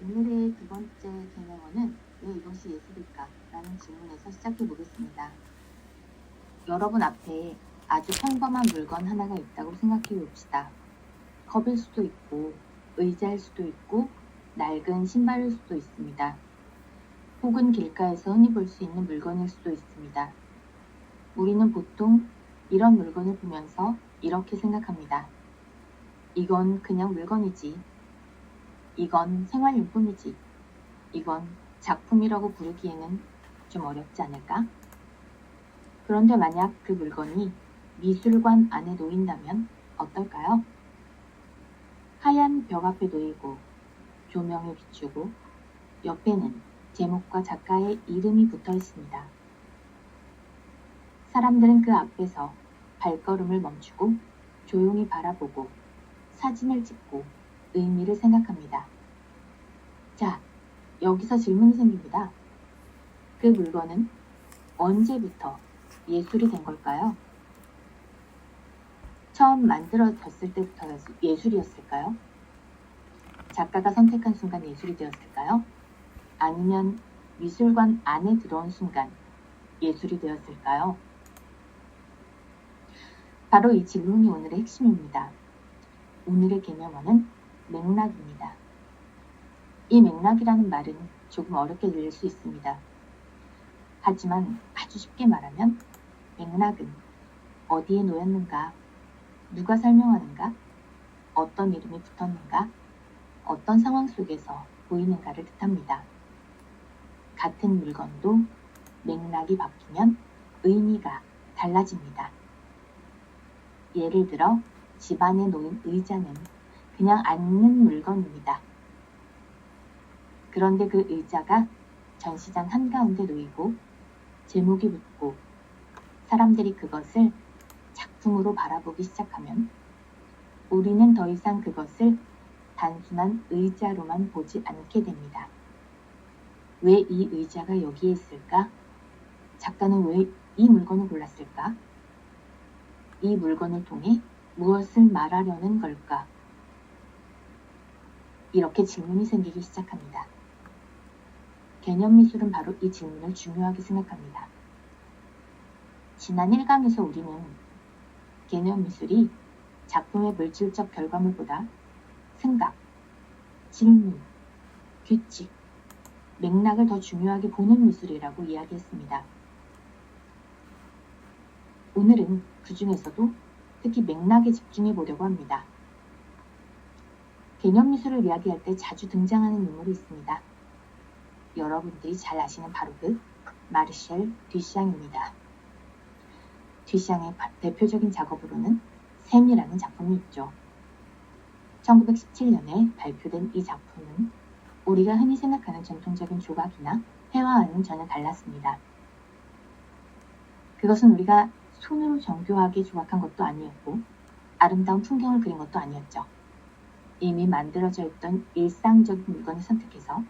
오늘의 두 번째 개념어는 왜 이것이 예술일까? 라는 질문에서 시작해 보겠습니다. 여러분 앞에 아주 평범한 물건 하나가 있다고 생각해 봅시다. 컵일 수도 있고, 의자일 수도 있고, 낡은 신발일 수도 있습니다. 혹은 길가에서 흔히 볼 수 있는 물건일 수도 있습니다. 우리는 보통 이런 물건을 보면서 이렇게 생각합니다. 이건 그냥 물건이지. 이건 생활용품이지. 이건 작품이라고 부르기에는 좀 어렵지 않을까? 그런데 만약 그 물건이 미술관 안에 놓인다면 어떨까요? 하얀 벽 앞에 놓이고 조명에 비추고 옆에는 제목과 작가의 이름이 붙어 있습니다. 사람들은 그 앞에서 발걸음을 멈추고 조용히 바라보고 사진을 찍고 의미를 생각합니다. 자, 여기서 질문이 생깁니다. 그 물건은 언제부터 예술이 된 걸까요? 처음 만들어졌을 때부터 예술이었을까요? 작가가 선택한 순간 예술이 되었을까요? 아니면 미술관 안에 들어온 순간 예술이 되었을까요? 바로 이 질문이 오늘의 핵심입니다. 오늘의 개념어는 맥락입니다. 이 맥락이라는 말은 조금 어렵게 들릴 수 있습니다. 하지만 아주 쉽게 말하면 맥락은 어디에 놓였는가, 누가 설명하는가, 어떤 이름이 붙었는가, 어떤 상황 속에서 보이는가를 뜻합니다. 같은 물건도 맥락이 바뀌면 의미가 달라집니다. 예를 들어 집 안에 놓인 의자는 그냥 앉는 물건입니다. 그런데 그 의자가 전시장 한가운데 놓이고 제목이 붙고 사람들이 그것을 작품으로 바라보기 시작하면 우리는 더 이상 그것을 단순한 의자로만 보지 않게 됩니다. 왜 이 의자가 여기에 있을까? 작가는 왜 이 물건을 골랐을까? 이 물건을 통해 무엇을 말하려는 걸까? 이렇게 질문이 생기기 시작합니다. 개념 미술은 바로 이 질문을 중요하게 생각합니다. 지난 1강에서 우리는 개념 미술이 작품의 물질적 결과물보다 생각, 질문, 규칙, 맥락을 더 중요하게 보는 미술이라고 이야기했습니다. 오늘은 그 중에서도 특히 맥락에 집중해 보려고 합니다. 개념 미술을 이야기할 때 자주 등장하는 인물이 있습니다. 여러분들이 잘 아시는 바로 그 마르셀 듀샹입니다. 듀샹의 대표적인 작업으로는 샘이라는 작품이 있죠. 1917년에 발표된 이 작품은 우리가 흔히 생각하는 전통적인 조각이나 회화와는 전혀 달랐습니다. 그것은 우리가 손으로 정교하게 조각한 것도 아니었고 아름다운 풍경을 그린 것도 아니었죠. 이미 만들어져 있던 일상적인 물건을 선택해서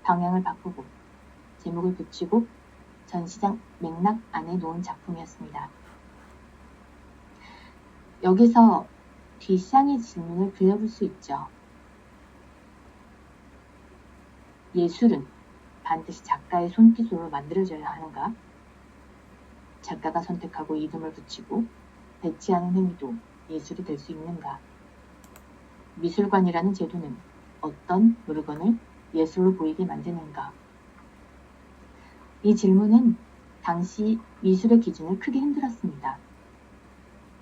방향을 바꾸고 제목을 붙이고 전시장 맥락 안에 놓은 작품이었습니다. 여기서 듀샹의 질문을 들려볼 수 있죠. 예술은 반드시 작가의 손기술로 만들어져야 하는가? 작가가 선택하고 이름을 붙이고 배치하는 행위도 예술이 될 수 있는가? 미술관이라는 제도는 어떤 물건을 예술로 보이게 만드는가? 이 질문은 당시 미술의 기준을 크게 흔들었습니다.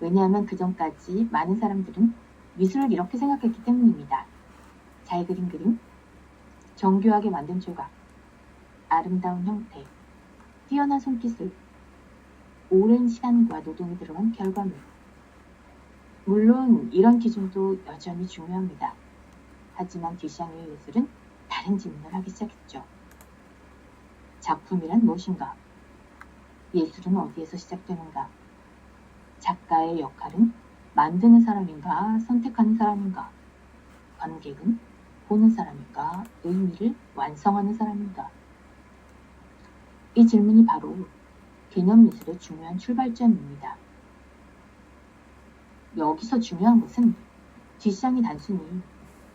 왜냐하면 그 전까지 많은 사람들은 미술을 이렇게 생각했기 때문입니다. 잘 그린 그림, 정교하게 만든 조각, 아름다운 형태, 뛰어난 손기술, 오랜 시간과 노동이 들어간 결과물. 물론 이런 기준도 여전히 중요합니다. 하지만 듀샹의 예술은 다른 질문을 하기 시작했죠. 작품이란 무엇인가? 예술은 어디에서 시작되는가? 작가의 역할은 만드는 사람인가, 선택하는 사람인가? 관객은 보는 사람인가, 의미를 완성하는 사람인가? 이 질문이 바로 개념 미술의 중요한 출발점입니다. 여기서 중요한 것은 듀샹이 단순히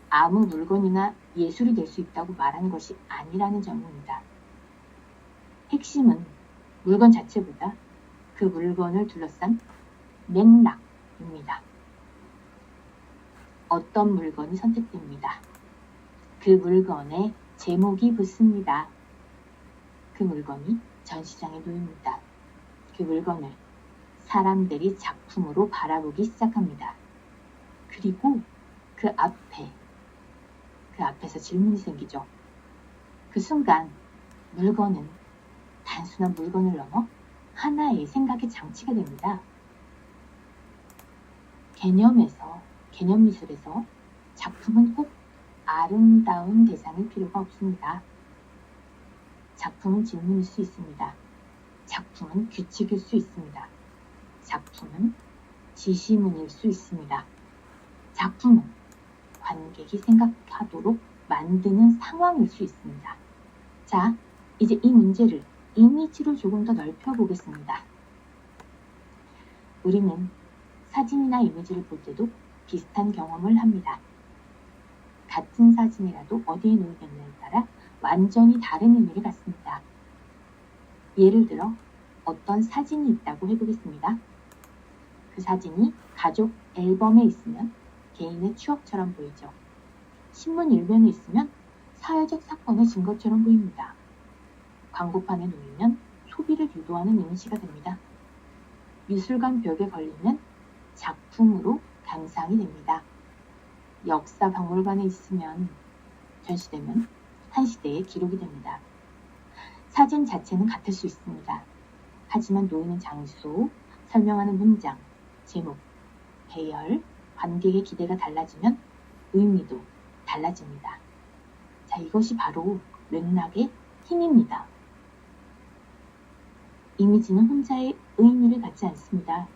아무 물건이나 예술이 될 수 있다고 말하는 것이 아니라는 점입니다. 핵심은 물건 자체보다 그 물건을 둘러싼 맥락입니다. 어떤 물건이 선택됩니다. 그 물건에 제목이 붙습니다. 그 물건이 전시장에 놓입니다. 그 물건을 사람들이 작품으로 바라보기 시작합니다. 그리고 그 앞에서 질문이 생기죠. 그 순간 물건은 단순한 물건을 넘어 하나의 생각의 장치가 됩니다. 개념 미술에서 작품은 꼭 아름다운 대상일 필요가 없습니다. 작품은 질문일 수 있습니다. 작품은 규칙일 수 있습니다. 작품은 지시문일 수 있습니다. 작품은 관객이 생각하도록 만드는 상황일 수 있습니다. 자, 이제 이 문제를 이미지로 조금 더 넓혀보겠습니다. 우리는 사진이나 이미지를 볼 때도 비슷한 경험을 합니다. 같은 사진이라도 어디에 놓이느냐에 따라 완전히 다른 의미를 갖습니다. 예를 들어 어떤 사진이 있다고 해보겠습니다. 그 사진이 가족 앨범에 있으면 개인의 추억처럼 보이죠. 신문 일면에 있으면 사회적 사건의 증거처럼 보입니다. 광고판에 놓이면 소비를 유도하는 이미지가 됩니다. 미술관 벽에 걸리면 작품으로 감상이 됩니다. 역사 박물관에 있으면 전시되면 한 시대의 기록이 됩니다. 사진 자체는 같을 수 있습니다. 하지만 놓이는 장소, 설명하는 문장, 제목, 배열, 관객의 기대가 달라지면 의미도 달라집니다. 자, 이것이 바로 맥락의 힘입니다. 이미지는 혼자의 의미를 갖지 않습니다.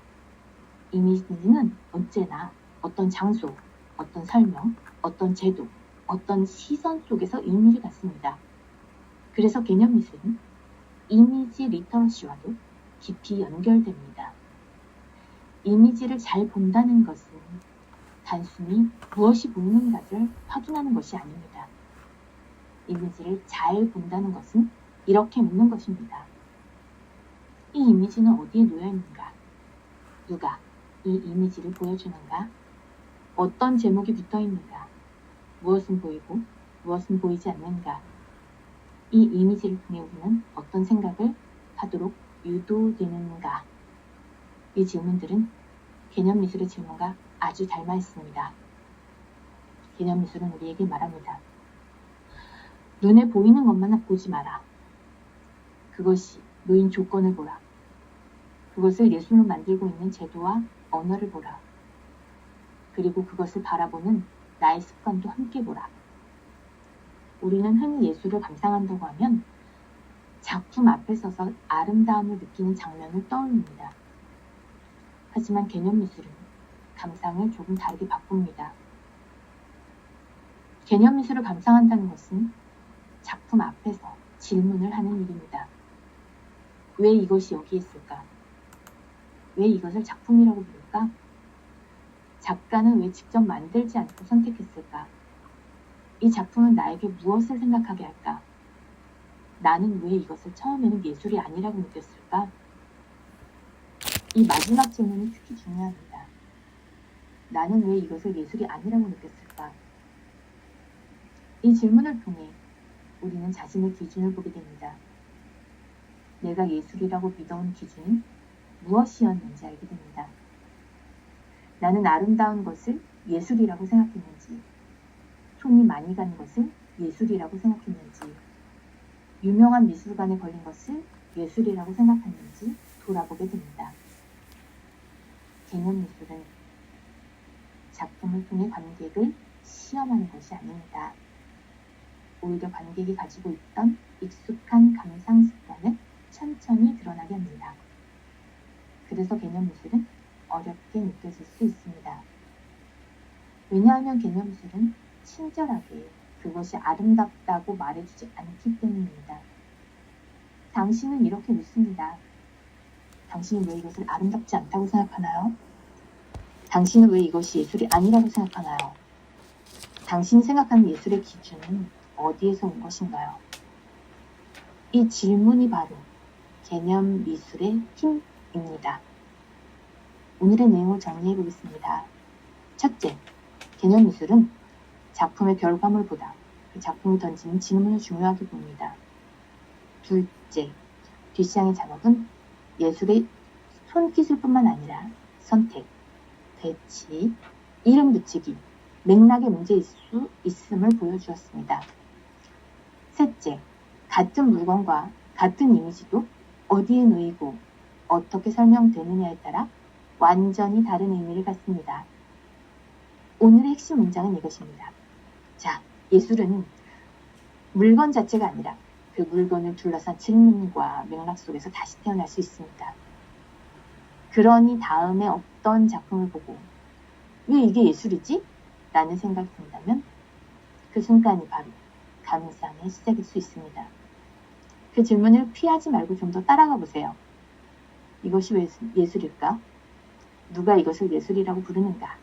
이미지는 언제나 어떤 장소, 어떤 설명, 어떤 제도, 어떤 시선 속에서 의미를 갖습니다. 그래서 개념 미술은 이미지 리터러시와도 깊이 연결됩니다. 이미지를 잘 본다는 것은 단순히 무엇이 보이는가를 확인하는 것이 아닙니다. 이미지를 잘 본다는 것은 이렇게 묻는 것입니다. 이 이미지는 어디에 놓여 있는가? 누가 이 이미지를 보여주는가? 어떤 제목이 붙어 있는가? 무엇은 보이고 무엇은 보이지 않는가? 이 이미지를 통해 우리는 어떤 생각을 하도록 유도되는가? 이 질문들은 개념 미술의 질문과 아주 닮아 있습니다. 개념 미술은 우리에게 말합니다. 눈에 보이는 것만 보지 마라. 그것이 놓인 조건을 보라. 그것을 예술로 만들고 있는 제도와 언어를 보라. 그리고 그것을 바라보는 나의 습관도 함께 보라. 우리는 흔히 예술을 감상한다고 하면 작품 앞에 서서 아름다움을 느끼는 장면을 떠올립니다. 하지만 개념 미술은 감상을 조금 다르게 바꿉니다. 개념 미술을 감상한다는 것은 작품 앞에서 질문을 하는 일입니다. 왜 이것이 여기에 있을까? 왜 이것을 작품이라고 부를까? 작가는 왜 직접 만들지 않고 선택했을까? 이 작품은 나에게 무엇을 생각하게 할까? 나는 왜 이것을 처음에는 예술이 아니라고 느꼈을까? 이 마지막 질문이 특히 중요합니다. 나는 왜 이것을 예술이 아니라고 느꼈을까? 이 질문을 통해 우리는 자신의 기준을 보게 됩니다. 내가 예술이라고 믿어온 기준이 무엇이었는지 알게 됩니다. 나는 아름다운 것을 예술이라고 생각했는지, 손이 많이 가는 것을 예술이라고 생각했는지, 유명한 미술관에 걸린 것을 예술이라고 생각했는지 돌아보게 됩니다. 개념 미술은 작품을 통해 관객을 시험하는 것이 아닙니다. 오히려 관객이 가지고 있던 익숙한 감상 습관을 천천히 드러나게 합니다. 그래서 개념 미술은 어렵게 느껴질 수 있습니다. 왜냐하면 개념 미술은 친절하게 그것이 아름답다고 말해주지 않기 때문입니다. 당신은 이렇게 묻습니다. 당신은 왜 이것을 아름답지 않다고 생각하나요? 당신은 왜 이것이 예술이 아니라고 생각하나요? 당신이 생각하는 예술의 기준은 어디에서 온 것인가요? 이 질문이 바로 개념 미술의 힘입니다. 오늘의 내용을 정리해 보겠습니다. 첫째, 개념 미술은 작품의 결과물보다 그 작품이 던지는 질문을 중요하게 봅니다. 둘째, 뒷시장의 작업은 예술의 손기술뿐만 아니라 선택, 배치, 이름 붙이기, 맥락의 문제일 수 있음을 보여주었습니다. 셋째, 같은 물건과 같은 이미지도 어디에 놓이고 어떻게 설명되느냐에 따라 완전히 다른 의미를 갖습니다. 오늘의 핵심 문장은 이것입니다. 자, 예술은 물건 자체가 아니라 그 물건을 둘러싼 질문과 맥락 속에서 다시 태어날 수 있습니다. 그러니 다음에 어떤 작품을 보고 왜 이게 예술이지? 라는 생각이 든다면 그 순간이 바로 감상의 시작일 수 있습니다. 그 질문을 피하지 말고 좀 더 따라가 보세요. 이것이 왜 예술일까? 누가 이것을 예술이라고 부르는가?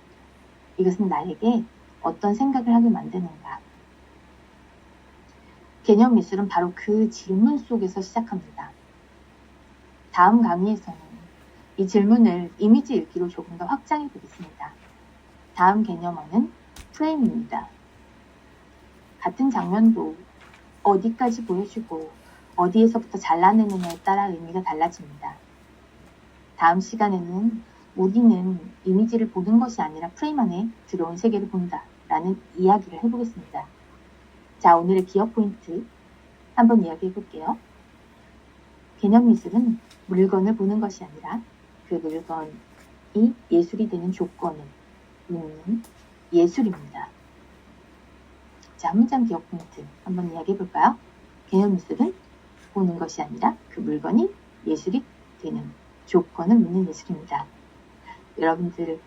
이것은 나에게 어떤 생각을 하게 만드는가? 개념 미술은 바로 그 질문 속에서 시작합니다. 다음 강의에서는 이 질문을 이미지 읽기로 조금 더 확장해 보겠습니다. 다음 개념어는 프레임입니다. 같은 장면도 어디까지 보여주고 어디에서부터 잘라내느냐에 따라 의미가 달라집니다. 다음 시간에는 우리는 이미지를 보는 것이 아니라 프레임 안에 들어온 세계를 본다 라는 이야기를 해보겠습니다. 자, 오늘의 기억 포인트 한번 이야기해 볼게요. 개념 미술은 물건을 보는 것이 아니라 그 물건이 예술이 되는 조건을 묻는 예술입니다. 자, 한 문장 기억 포인트 한번 이야기해 볼까요? 개념 미술은 보는 것이 아니라 그 물건이 예술이 되는 조건을 묻는 예술입니다. 여러분들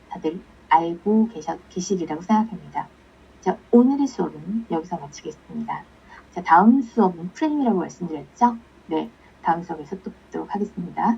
다들 알고 계시리라고 생각합니다. 자, 오늘의 수업은 여기서 마치겠습니다. 자, 다음 수업은 프레임이라고 말씀드렸죠? 네, 다음 수업에서 또 뵙도록 하겠습니다.